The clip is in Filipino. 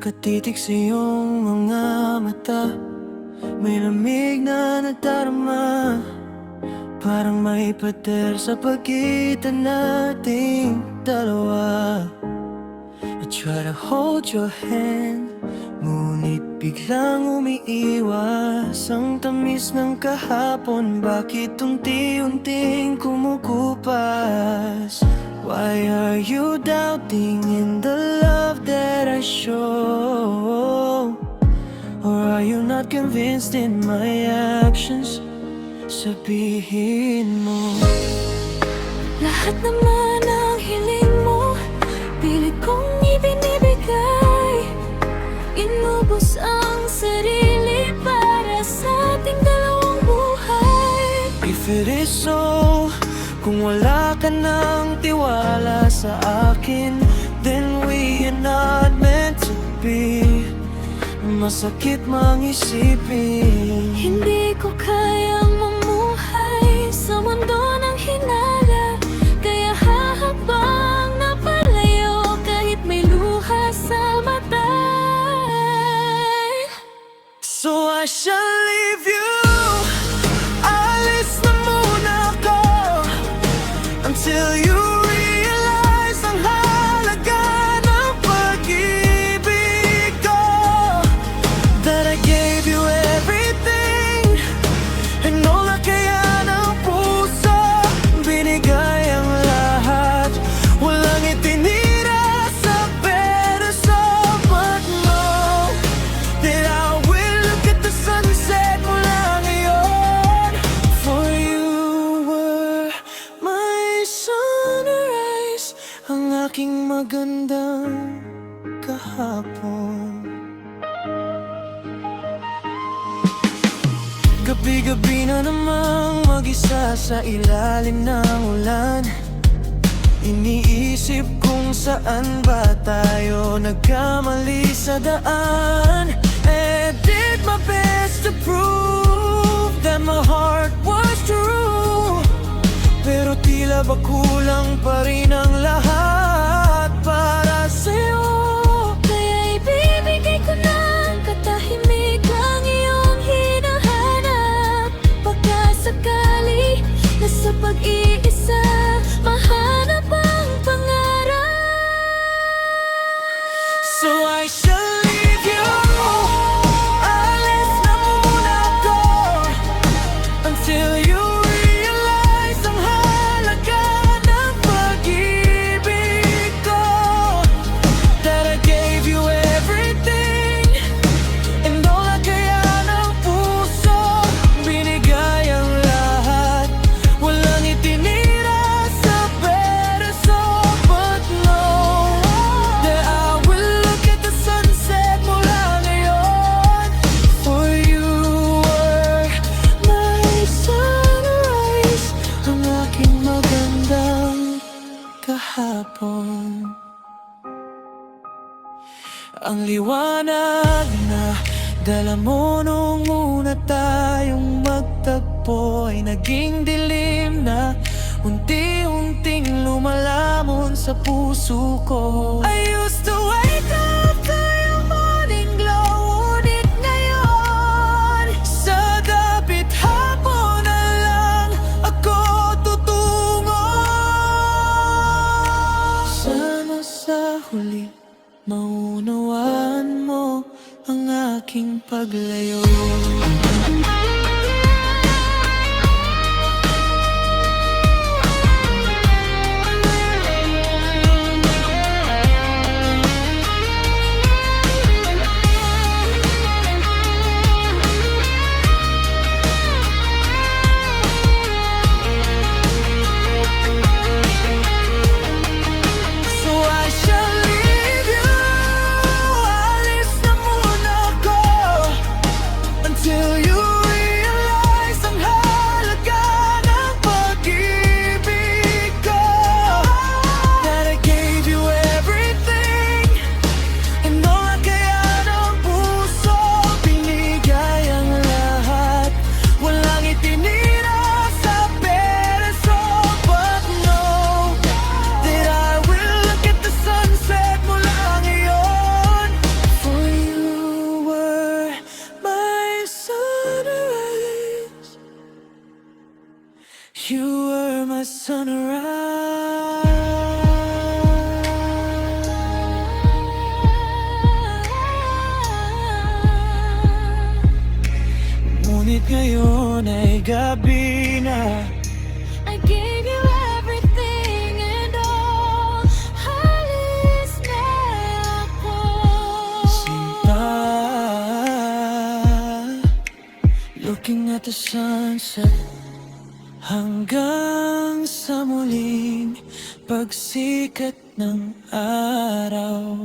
nakatitig sa iyong mga mata, may lamig na nadarama, parang may pader sa pagitan nating dalawa. I try to hold your hand, ngunit biglang umiiwas ang tamis ng kahapon. Bakit unti-unting kumukupas? Why are you doubting in the love that I show? Or are you not convinced in my actions? Sabihin mo. Lahat naman ang hiling mo, pilit kong ibinibigay. Inubos ang sarili para sa ating dalawang buhay. If it is so, kung wala ka ng tiwala sa akin, then we are not meant to be. Masakit mang isipin, Hindi ko kayang mamuhay sa mundo ng hinala, kaya hahabang napalayo kahit may luha sa mata. so I shall leave you. Alis na muna ako until you realize ang halaga ng pag-ibig ko. That I gave you everything, and all na kaya ng puso, binigay ang lahat, walang itinira sa pedaso. But know that I will look at the sunset mula ngayon. For you were my sunrise, ang aking magandang kahapon. Gabi-gabi na namang mag-isa sa ilalim ng ulan, iniisip kung saan ba tayo nagkamali sa daan. And did my best to prove that my heart was true, pero tila ba kulang pa rin ang lahat para sa'yo. Kaya ibibigay ko ng katahimikan iyong hinahanap. Pagkasakali na sa pag-iisa mahanap ang pangarap. So I shall leave you. Alis na muna ako until you realize ang halaga ng pag-ibig ko. That I gave you everything, and all na kaya ng puso, binigay ang lahat, walang itinira sa pedaso. But know that I will look at the sunset mula ngayon. For you were my sunrise, ang aking magandang kahapon. Ang liwanag na dala mo nung una tayong magtagpo ay naging dilim na unti-unting lumalamon sa puso ko. I used to wake up to your morning glow, ngunit ngayon sa dapit hapon na lang ako tutungo. Sana sa huli maunawaan mo ang aking paglayo. So I shall leave you. Alis na muna ako until you Ngunit ngayon ay gabi na. I gave you everything and all. Halis na ako. Sinta, looking at the sunset, hanggang sa muling pagsikat ng araw.